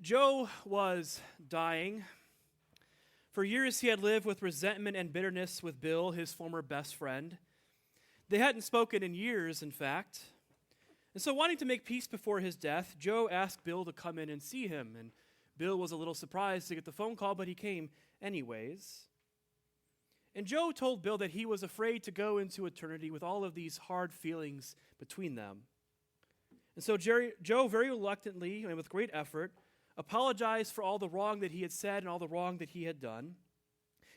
Joe was dying. For years, he had lived with resentment and bitterness with Bill, his former best friend. They hadn't spoken in years, in fact. And so, wanting to make peace before his death, Joe asked Bill to come in and see him. And Bill was a little surprised to get the phone call, but he came anyways. And Joe told Bill that he was afraid to go into eternity with all of these hard feelings between them. And so Joe very reluctantly and with great effort apologized for all the wrong that he had said and all the wrong that he had done.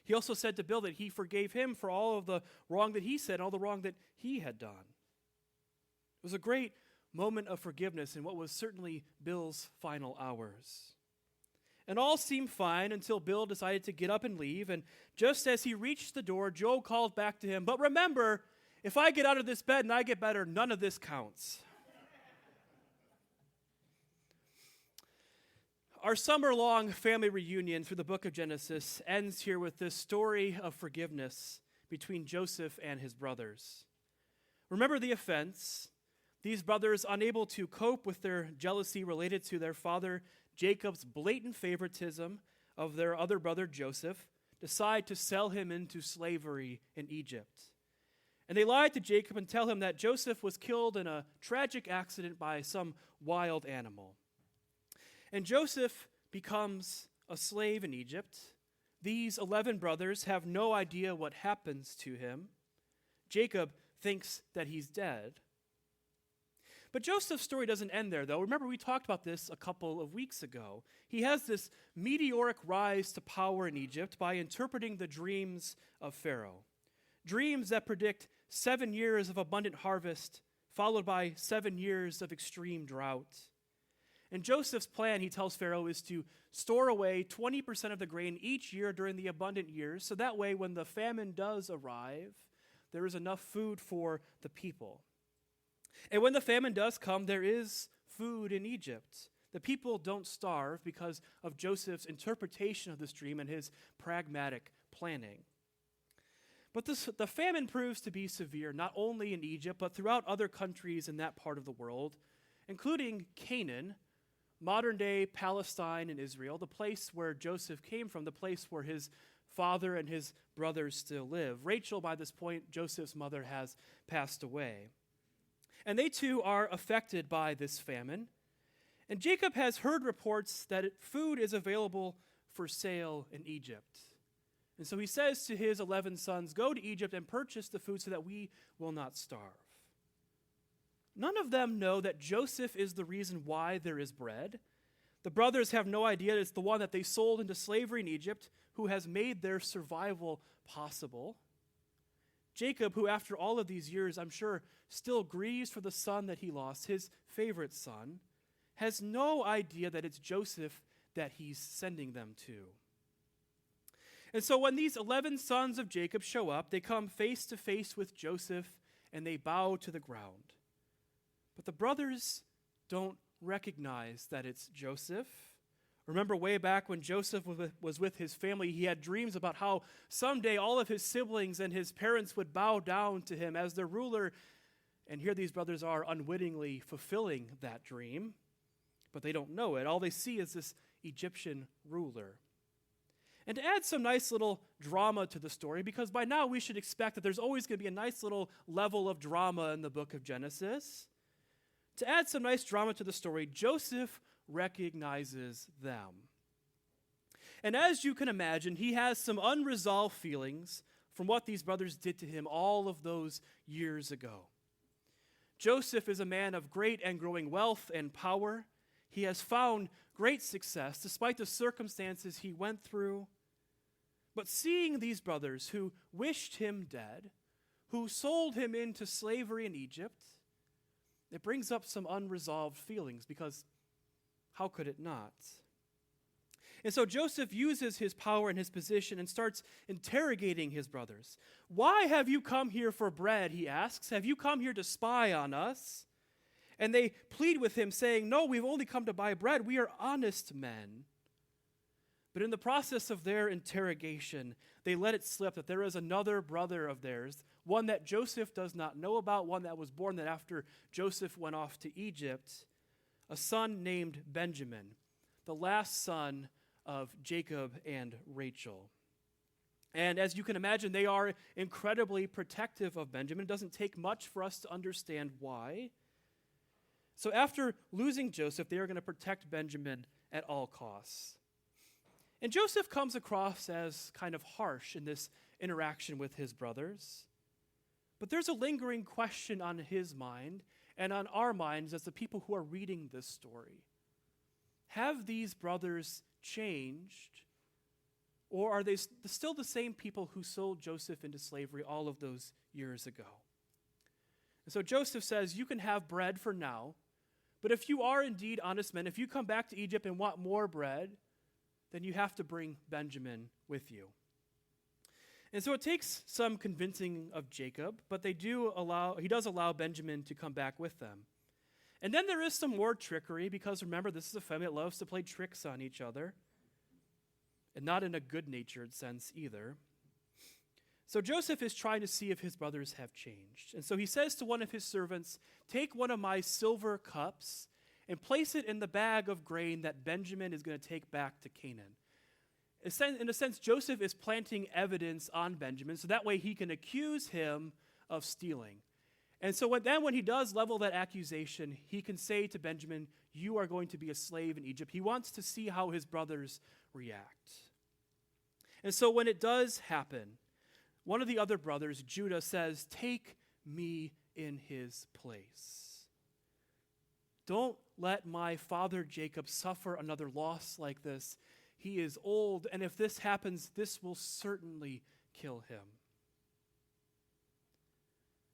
He also said to Bill that he forgave him for all of the wrong that he said and all the wrong that he had done. It was a great moment of forgiveness in what was certainly Bill's final hours. And all seemed fine until Bill decided to get up and leave, and just as he reached the door, Joe called back to him, "But remember, if I get out of this bed and I get better, none of this counts." Our summer-long family reunion through the book of Genesis ends here with this story of forgiveness between Joseph and his brothers. Remember the offense. These brothers, unable to cope with their jealousy related to their father Jacob's blatant favoritism of their other brother Joseph, decide to sell him into slavery in Egypt. And they lied to Jacob and tell him that Joseph was killed in a tragic accident by some wild animal. And Joseph becomes a slave in Egypt. These 11 brothers have no idea what happens to him. Jacob thinks that he's dead. But Joseph's story doesn't end there, though. Remember, we talked about this a couple of weeks ago. He has this meteoric rise to power in Egypt by interpreting the dreams of Pharaoh. Dreams that predict 7 years of abundant harvest, followed by 7 years of extreme drought. And Joseph's plan, he tells Pharaoh, is to store away 20% of the grain each year during the abundant years, so that way when the famine does arrive, there is enough food for the people. And when the famine does come, there is food in Egypt. The people don't starve because of Joseph's interpretation of this dream and his pragmatic planning. But the famine proves to be severe, not only in Egypt, but throughout other countries in that part of the world, including Canaan, modern-day Palestine and Israel, the place where Joseph came from, the place where his father and his brothers still live. Rachel, by this point, Joseph's mother, has passed away. And they too are affected by this famine. And Jacob has heard reports that food is available for sale in Egypt. And so he says to his 11 sons, "Go to Egypt and purchase the food so that we will not starve." None of them know that Joseph is the reason why there is bread. The brothers have no idea it's the one that they sold into slavery in Egypt who has made their survival possible. Jacob, who after all of these years, I'm sure, still grieves for the son that he lost, his favorite son, has no idea that it's Joseph that he's sending them to. And so when these 11 sons of Jacob show up, they come face to face with Joseph and they bow to the ground. But the brothers don't recognize that it's Joseph. Remember way back when Joseph was with his family, he had dreams about how someday all of his siblings and his parents would bow down to him as their ruler. And here these brothers are unwittingly fulfilling that dream, but they don't know it. All they see is this Egyptian ruler. And to add some nice little drama to the story, because by now we should expect that there's always going to be a nice little level of drama in the book of Genesis. To add some nice drama to the story, Joseph recognizes them. And as you can imagine, he has some unresolved feelings from what these brothers did to him all of those years ago. Joseph is a man of great and growing wealth and power. He has found great success despite the circumstances he went through. But seeing these brothers who wished him dead, who sold him into slavery in Egypt, it brings up some unresolved feelings, because how could it not? And so Joseph uses his power and his position and starts interrogating his brothers. "Why have you come here for bread?" he asks. "Have you come here to spy on us?" And they plead with him, saying, "No, we've only come to buy bread. We are honest men." But in the process of their interrogation, they let it slip that there is another brother of theirs, one that Joseph does not know about, one that was born that after Joseph went off to Egypt, a son named Benjamin. the last son of Jacob and Rachel. And as you can imagine, they are incredibly protective of Benjamin. It doesn't take much for us to understand why. So after losing Joseph, they are going to protect Benjamin at all costs. And Joseph comes across as kind of harsh in this interaction with his brothers. But there's a lingering question on his mind and on our minds as the people who are reading this story. Have these brothers changed, or are they still the same people who sold Joseph into slavery all of those years ago? And so Joseph says, you can have bread for now, but if you are indeed honest men, if you come back to Egypt and want more bread, then you have to bring Benjamin with you. And so it takes some convincing of Jacob, but he does allow Benjamin to come back with them. And then there is some more trickery, because remember, this is a family that loves to play tricks on each other, and not in a good-natured sense either. So Joseph is trying to see if his brothers have changed. And so he says to one of his servants, take one of my silver cups and place it in the bag of grain that Benjamin is going to take back to Canaan. In a sense, Joseph is planting evidence on Benjamin, so that way he can accuse him of stealing. And so when he does level that accusation, he can say to Benjamin, you are going to be a slave in Egypt. He wants to see how his brothers react. And so when it does happen, one of the other brothers, Judah, says, take me in his place. Don't let my father Jacob suffer another loss like this. He is old, and if this happens, this will certainly kill him.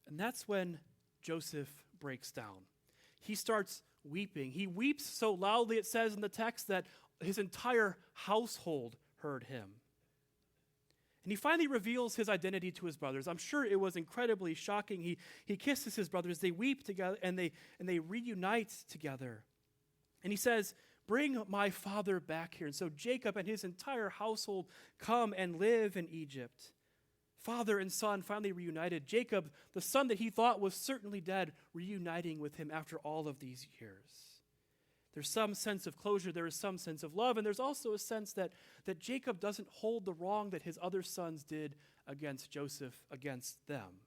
And that's when Joseph breaks down. He starts weeping. He weeps so loudly, it says in the text, that his entire household heard him. And he finally reveals his identity to his brothers. I'm sure it was incredibly shocking. He kisses his brothers. They weep together, and they reunite together. And he says, bring my father back here. And so Jacob and his entire household come and live in Egypt. Father and son finally reunited. Jacob, the son that he thought was certainly dead, reuniting with him after all of these years. There's some sense of closure. There is some sense of love. And there's also a sense that Jacob doesn't hold the wrong that his other sons did against Joseph, against them.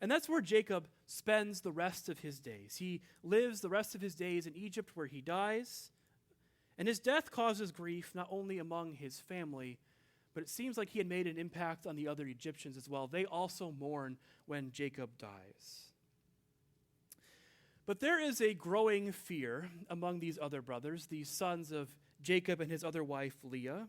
And that's where Jacob spends the rest of his days. He lives the rest of his days in Egypt, where he dies. And his death causes grief not only among his family, but it seems like he had made an impact on the other Egyptians as well. They also mourn when Jacob dies. But there is a growing fear among these other brothers, these sons of Jacob and his other wife, Leah.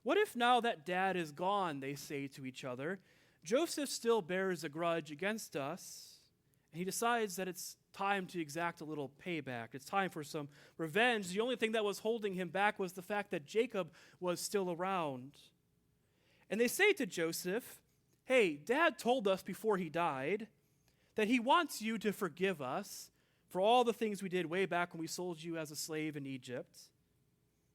What if now that dad is gone, they say to each other, Joseph still bears a grudge against us, and he decides that it's time to exact a little payback. It's time for some revenge. The only thing that was holding him back was the fact that Jacob was still around. And they say to Joseph, hey, Dad told us before he died that he wants you to forgive us for all the things we did way back when we sold you as a slave in Egypt.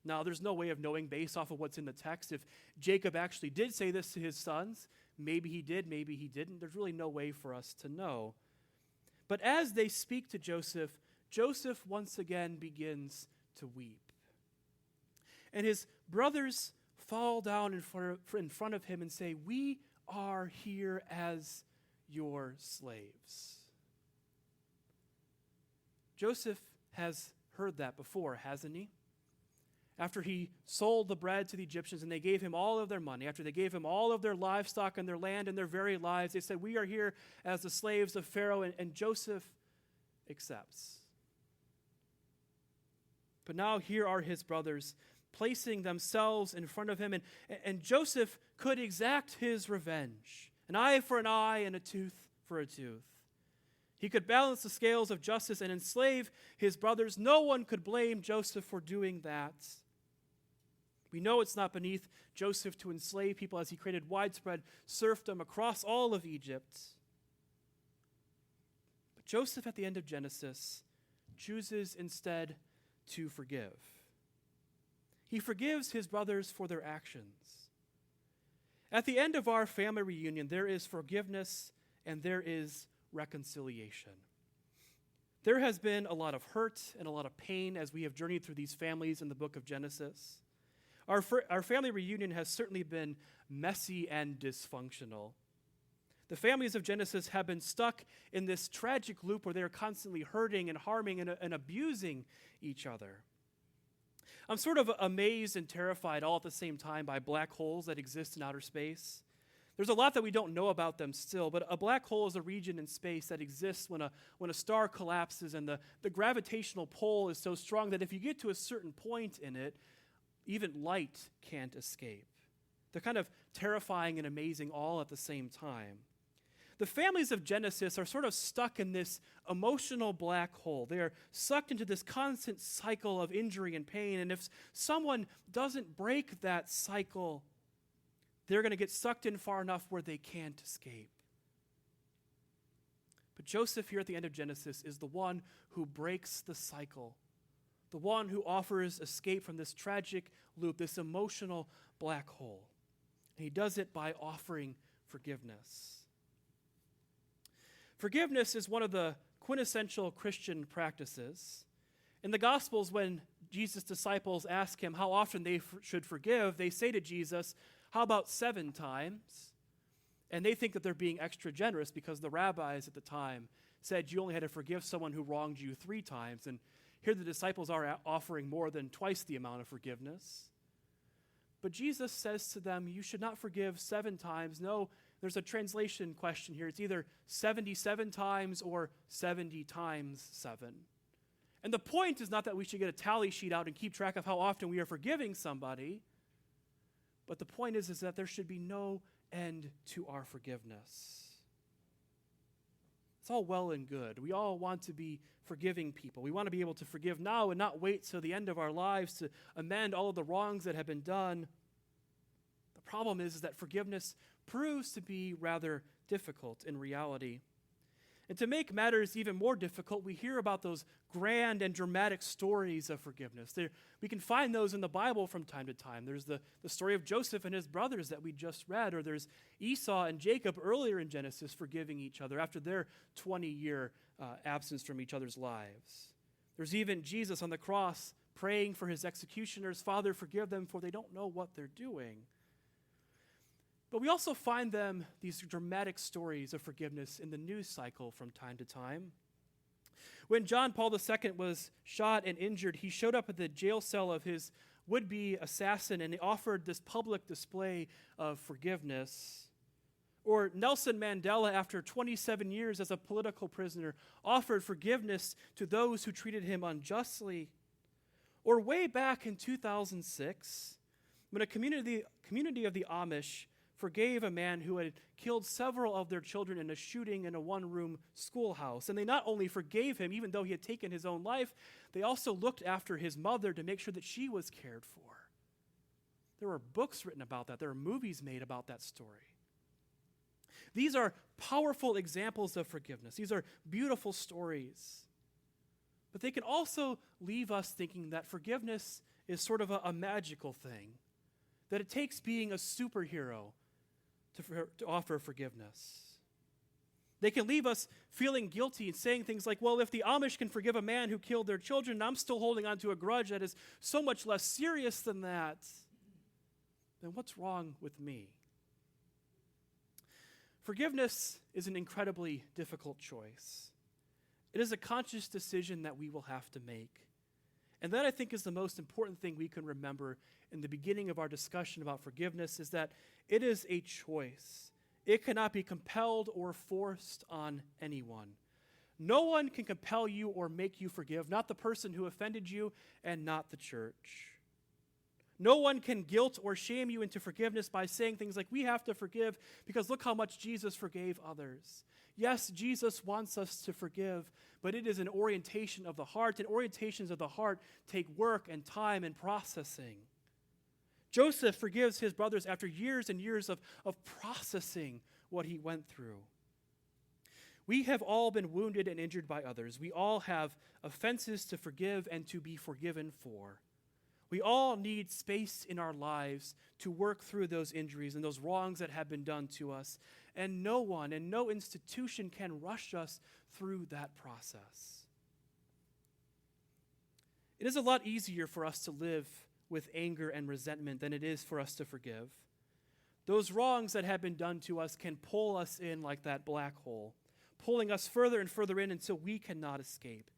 Now, there's no way of knowing based off of what's in the text if Jacob actually did say this to his sons. Maybe he did, maybe he didn't. There's really no way for us to know. But as they speak to Joseph, Joseph once again begins to weep. And his brothers fall down in front of him and say, we are here as your slaves. Joseph has heard that before, hasn't he? After he sold the bread to the Egyptians and they gave him all of their money, after they gave him all of their livestock and their land and their very lives, they said, we are here as the slaves of Pharaoh, and Joseph accepts. But now here are his brothers placing themselves in front of him, and Joseph could exact his revenge, an eye for an eye and a tooth for a tooth. He could balance the scales of justice and enslave his brothers. No one could blame Joseph for doing that. We know it's not beneath Joseph to enslave people, as he created widespread serfdom across all of Egypt. But Joseph, at the end of Genesis, chooses instead to forgive. He forgives his brothers for their actions. At the end of our family reunion, there is forgiveness and there is reconciliation. There has been a lot of hurt and a lot of pain as we have journeyed through these families in the book of Genesis. Our family reunion has certainly been messy and dysfunctional. The families of Genesis have been stuck in this tragic loop where they are constantly hurting and harming and abusing each other. I'm sort of amazed and terrified all at the same time by black holes that exist in outer space. There's a lot that we don't know about them still, but a black hole is a region in space that exists when a star collapses and the gravitational pull is so strong that if you get to a certain point in it, even light can't escape. They're kind of terrifying and amazing all at the same time. The families of Genesis are sort of stuck in this emotional black hole. They are sucked into this constant cycle of injury and pain, and if someone doesn't break that cycle, they're going to get sucked in far enough where they can't escape. But Joseph here at the end of Genesis is the one who breaks the cycle, the one who offers escape from this tragic loop, this emotional black hole. And he does it by offering forgiveness. Forgiveness is one of the quintessential Christian practices. In the Gospels, when Jesus' disciples ask him how often they should forgive, they say to Jesus, "How about 7 times?" And they think that they're being extra generous because the rabbis at the time said you only had to forgive someone who wronged you 3 times. And here the disciples are offering more than twice the amount of forgiveness. But Jesus says to them, you should not forgive 7 times. No, there's a translation question here. It's either 77 times or 70 times 7. And the point is not that we should get a tally sheet out and keep track of how often we are forgiving somebody. But the point is that there should be no end to our forgiveness. It's all well and good. We all want to be forgiving people. We want to be able to forgive now and not wait till the end of our lives to amend all of the wrongs that have been done. The problem is that forgiveness proves to be rather difficult in reality. And to make matters even more difficult, we hear about those grand and dramatic stories of forgiveness. We can find those in the Bible from time to time. There's the story of Joseph and his brothers that we just read, or there's Esau and Jacob earlier in Genesis forgiving each other after their 20-year absence from each other's lives. There's even Jesus on the cross praying for his executioners, "Father, forgive them, for they don't know what they're doing." But we also find these dramatic stories of forgiveness in the news cycle from time to time. When John Paul II was shot and injured, he showed up at the jail cell of his would-be assassin and he offered this public display of forgiveness. Or Nelson Mandela, after 27 years as a political prisoner, offered forgiveness to those who treated him unjustly. Or way back in 2006, when a community of the Amish forgave a man who had killed several of their children in a shooting in a one-room schoolhouse. And they not only forgave him, even though he had taken his own life, they also looked after his mother to make sure that she was cared for. There were books written about that. There are movies made about that story. These are powerful examples of forgiveness. These are beautiful stories. But they can also leave us thinking that forgiveness is sort of a magical thing, that it takes being a superhero to offer forgiveness. They can leave us feeling guilty and saying things like, well, if the Amish can forgive a man who killed their children, I'm still holding on to a grudge that is so much less serious than that, then what's wrong with me? Forgiveness is an incredibly difficult choice. It is a conscious decision that we will have to make. And that, I think, is the most important thing we can remember in the beginning of our discussion about forgiveness, is that it is a choice. It cannot be compelled or forced on anyone. No one can compel you or make you forgive, not the person who offended you and not the church. No one can guilt or shame you into forgiveness by saying things like, we have to forgive because look how much Jesus forgave others. Yes, Jesus wants us to forgive, but it is an orientation of the heart, and orientations of the heart take work and time and processing. Joseph forgives his brothers after years and years of processing what he went through. We have all been wounded and injured by others. We all have offenses to forgive and to be forgiven for. We all need space in our lives to work through those injuries and those wrongs that have been done to us. And no one and no institution can rush us through that process. It is a lot easier for us to live with anger and resentment than it is for us to forgive. Those wrongs that have been done to us can pull us in like that black hole, pulling us further and further in until we cannot escape.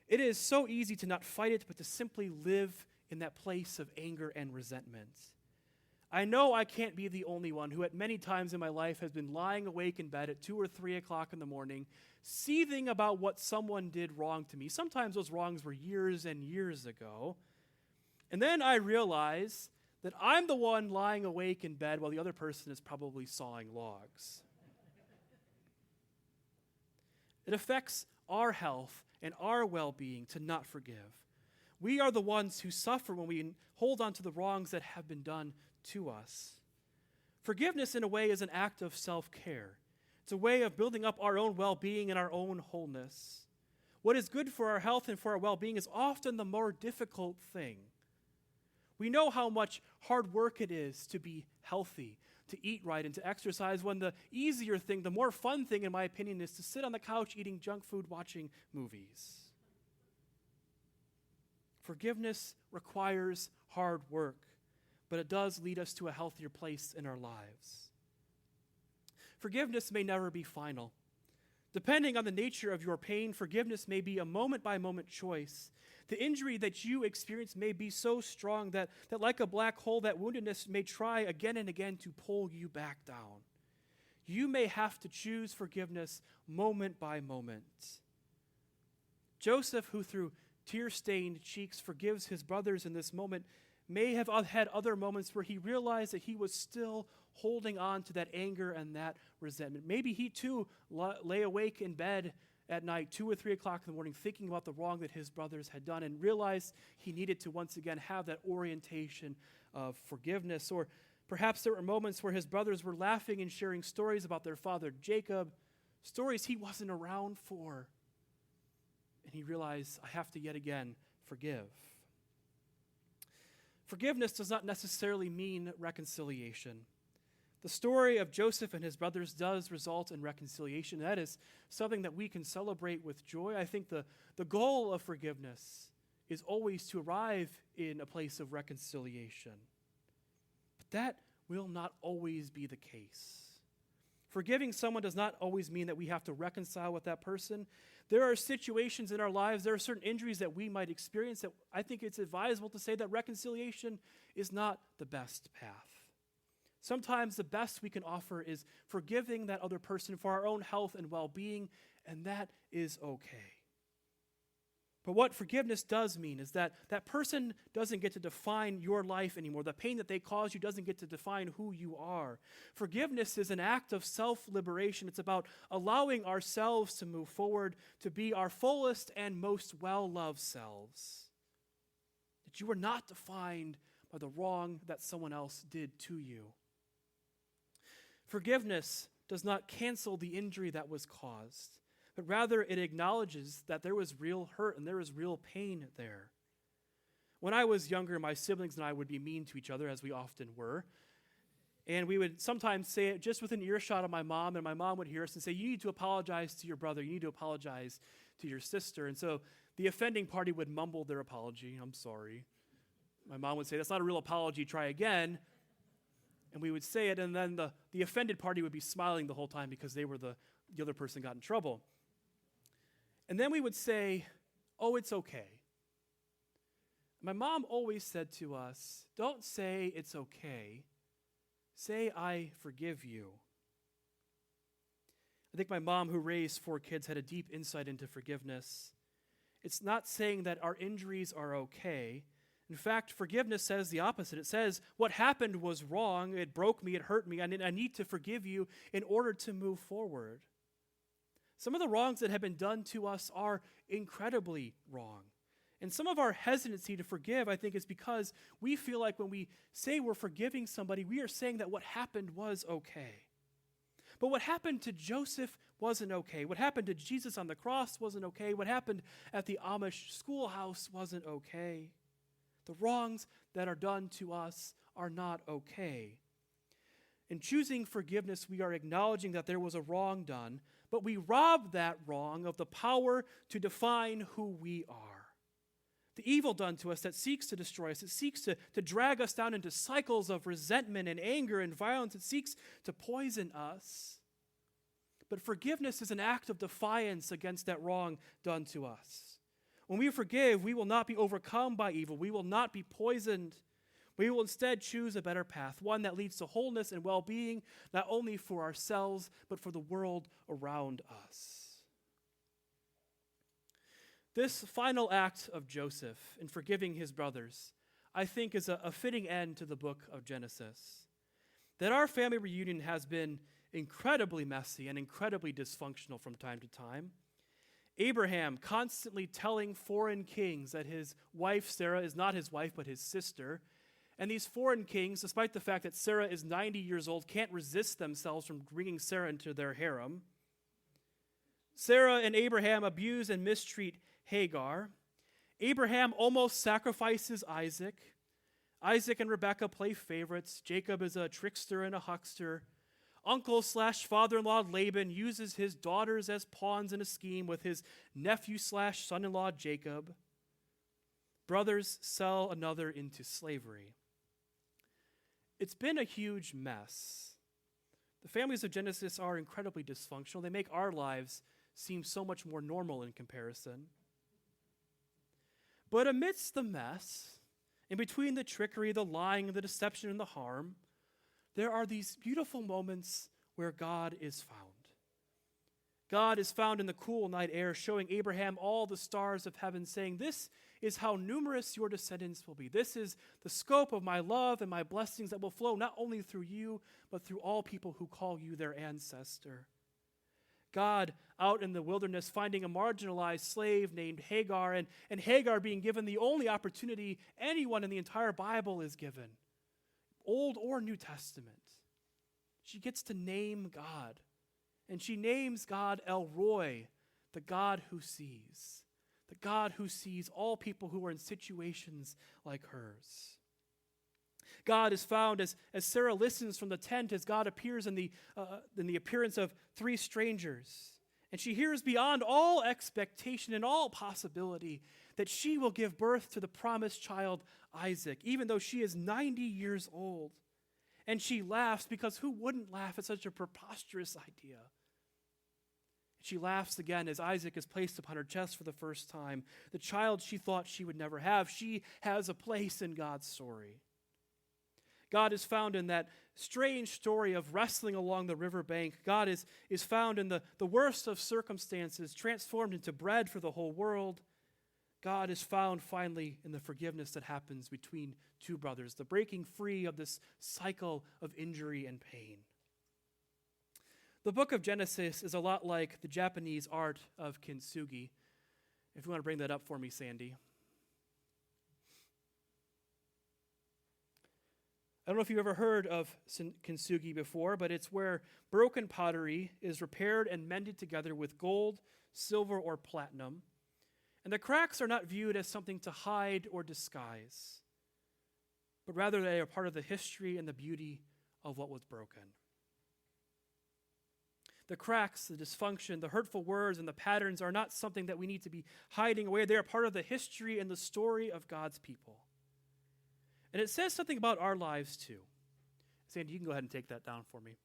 It is so easy to not fight it, but to simply live in that place of anger and resentment. I know I can't be the only one who at many times in my life has been lying awake in bed at 2 or 3 o'clock in the morning, seething about what someone did wrong to me. Sometimes those wrongs were years and years ago. And then I realize that I'm the one lying awake in bed while the other person is probably sawing logs. It affects our health and our well-being to not forgive. We are the ones who suffer when we hold on to the wrongs that have been done to us. Forgiveness, in a way, is an act of self-care. It's a way of building up our own well-being and our own wholeness. What is good for our health and for our well-being is often the more difficult thing. We know how much hard work it is to be healthy, to eat right, and to exercise, when the easier thing, the more fun thing, in my opinion, is to sit on the couch eating junk food, watching movies. Forgiveness requires hard work, but it does lead us to a healthier place in our lives. Forgiveness may never be final. Depending on the nature of your pain, forgiveness may be a moment-by-moment choice. The injury that you experience may be so strong that like a black hole, that woundedness may try again and again to pull you back down. You may have to choose forgiveness moment by moment. Joseph, who through tear-stained cheeks forgives his brothers in this moment, may have had other moments where he realized that he was still holding on to that anger and that resentment. Maybe he too lay awake in bed at night, 2 or 3 o'clock in the morning, thinking about the wrong that his brothers had done, and realized he needed to once again have that orientation of forgiveness. Or perhaps there were moments where his brothers were laughing and sharing stories about their father Jacob, stories he wasn't around for. And he realized, I have to yet again forgive. Forgiveness does not necessarily mean reconciliation. The story of Joseph and his brothers does result in reconciliation. That is something that we can celebrate with joy. I think the goal of forgiveness is always to arrive in a place of reconciliation. But that will not always be the case. Forgiving someone does not always mean that we have to reconcile with that person. There are situations in our lives, there are certain injuries that we might experience that I think it's advisable to say that reconciliation is not the best path. Sometimes the best we can offer is forgiving that other person for our own health and well-being, and that is okay. But what forgiveness does mean is that that person doesn't get to define your life anymore. The pain that they cause you doesn't get to define who you are. Forgiveness is an act of self-liberation. It's about allowing ourselves to move forward, to be our fullest and most well-loved selves. That you are not defined by the wrong that someone else did to you. Forgiveness does not cancel the injury that was caused, but rather it acknowledges that there was real hurt and there was real pain there. When I was younger, my siblings and I would be mean to each other, as we often were, and we would sometimes say it just within earshot of my mom, and my mom would hear us and say, you need to apologize to your brother, you need to apologize to your sister. And so the offending party would mumble their apology, I'm sorry. My mom would say, that's not a real apology, try again. And we would say it, and then the offended party would be smiling the whole time because they were the other person got in trouble. And then we would say, oh, it's okay. My mom always said to us, don't say it's okay. Say, I forgive you. I think my mom, who raised 4 kids, had a deep insight into forgiveness. It's not saying that our injuries are okay. In fact, forgiveness says the opposite. It says, what happened was wrong, it broke me, it hurt me, I need to forgive you in order to move forward. Some of the wrongs that have been done to us are incredibly wrong. And some of our hesitancy to forgive, I think, is because we feel like when we say we're forgiving somebody, we are saying that what happened was okay. But what happened to Joseph wasn't okay. What happened to Jesus on the cross wasn't okay. What happened at the Amish schoolhouse wasn't okay. The wrongs that are done to us are not okay. In choosing forgiveness, we are acknowledging that there was a wrong done, but we rob that wrong of the power to define who we are. The evil done to us that seeks to destroy us. It seeks to drag us down into cycles of resentment and anger and violence. It seeks to poison us. But forgiveness is an act of defiance against that wrong done to us. When we forgive, we will not be overcome by evil. We will not be poisoned. We will instead choose a better path, one that leads to wholeness and well-being, not only for ourselves, but for the world around us. This final act of Joseph in forgiving his brothers, I think, is a fitting end to the book of Genesis. That our family reunion has been incredibly messy and incredibly dysfunctional from time to time. Abraham constantly telling foreign kings that his wife Sarah is not his wife but his sister. And these foreign kings, despite the fact that Sarah is 90 years old, can't resist themselves from bringing Sarah into their harem. Sarah and Abraham abuse and mistreat Hagar. Abraham almost sacrifices Isaac. Isaac and Rebekah play favorites. Jacob is a trickster and a huckster. Uncle/father-in-law Laban uses his daughters as pawns in a scheme with his nephew/son-in-law Jacob. Brothers sell another into slavery. It's been a huge mess. The families of Genesis are incredibly dysfunctional. They make our lives seem so much more normal in comparison. But amidst the mess, in between the trickery, the lying, the deception, and the harm, there are these beautiful moments where God is found. God is found in the cool night air, showing Abraham all the stars of heaven, saying, "This is how numerous your descendants will be. This is the scope of my love and my blessings that will flow not only through you, but through all people who call you their ancestor." God out in the wilderness finding a marginalized slave named Hagar, and Hagar being given the only opportunity anyone in the entire Bible is given, Old or New Testament. She gets to name God, and she names God El Roi, the God who sees all people who are in situations like hers. God is found as Sarah listens from the tent, as God appears in the appearance of three strangers. And she hears beyond all expectation and all possibility that she will give birth to the promised child Isaac, even though she is 90 years old. And she laughs, because who wouldn't laugh at such a preposterous idea? She laughs again as Isaac is placed upon her chest for the first time. The child she thought she would never have. She has a place in God's story. God is found in that strange story of wrestling along the riverbank. God is found in the worst of circumstances, transformed into bread for the whole world. God is found finally in the forgiveness that happens between two brothers, the breaking free of this cycle of injury and pain. The book of Genesis is a lot like the Japanese art of kintsugi. If you want to bring that up for me, Sandy. I don't know if you've ever heard of kintsugi before, but it's where broken pottery is repaired and mended together with gold, silver, or platinum. And the cracks are not viewed as something to hide or disguise, but rather they are part of the history and the beauty of what was broken. The cracks, the dysfunction, the hurtful words, and the patterns are not something that we need to be hiding away. They are part of the history and the story of God's people. And it says something about our lives too. Sandy, you can go ahead and take that down for me.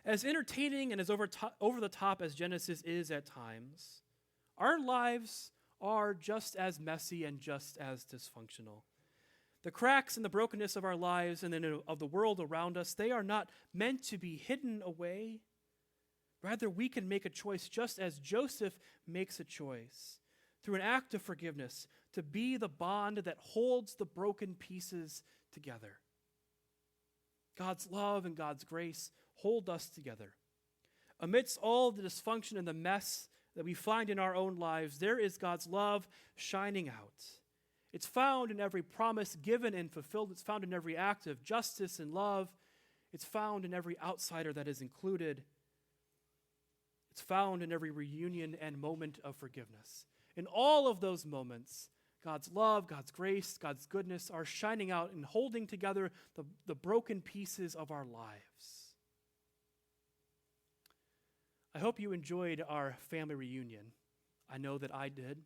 As entertaining and as over the top as Genesis is at times, our lives are just as messy and just as dysfunctional. The cracks and the brokenness of our lives and then of the world around us, they are not meant to be hidden away. Rather, we can make a choice just as Joseph makes a choice through an act of forgiveness to be the bond that holds the broken pieces together. God's love and God's grace hold us together. Amidst all the dysfunction and the mess that we find in our own lives, there is God's love shining out. It's found in every promise given and fulfilled. It's found in every act of justice and love. It's found in every outsider that is included. It's found in every reunion and moment of forgiveness. In all of those moments, God's love, God's grace, God's goodness are shining out and holding together the broken pieces of our lives. I hope you enjoyed our family reunion. I know that I did.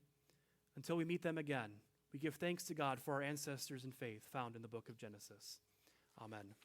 Until we meet them again, we give thanks to God for our ancestors in faith found in the book of Genesis. Amen.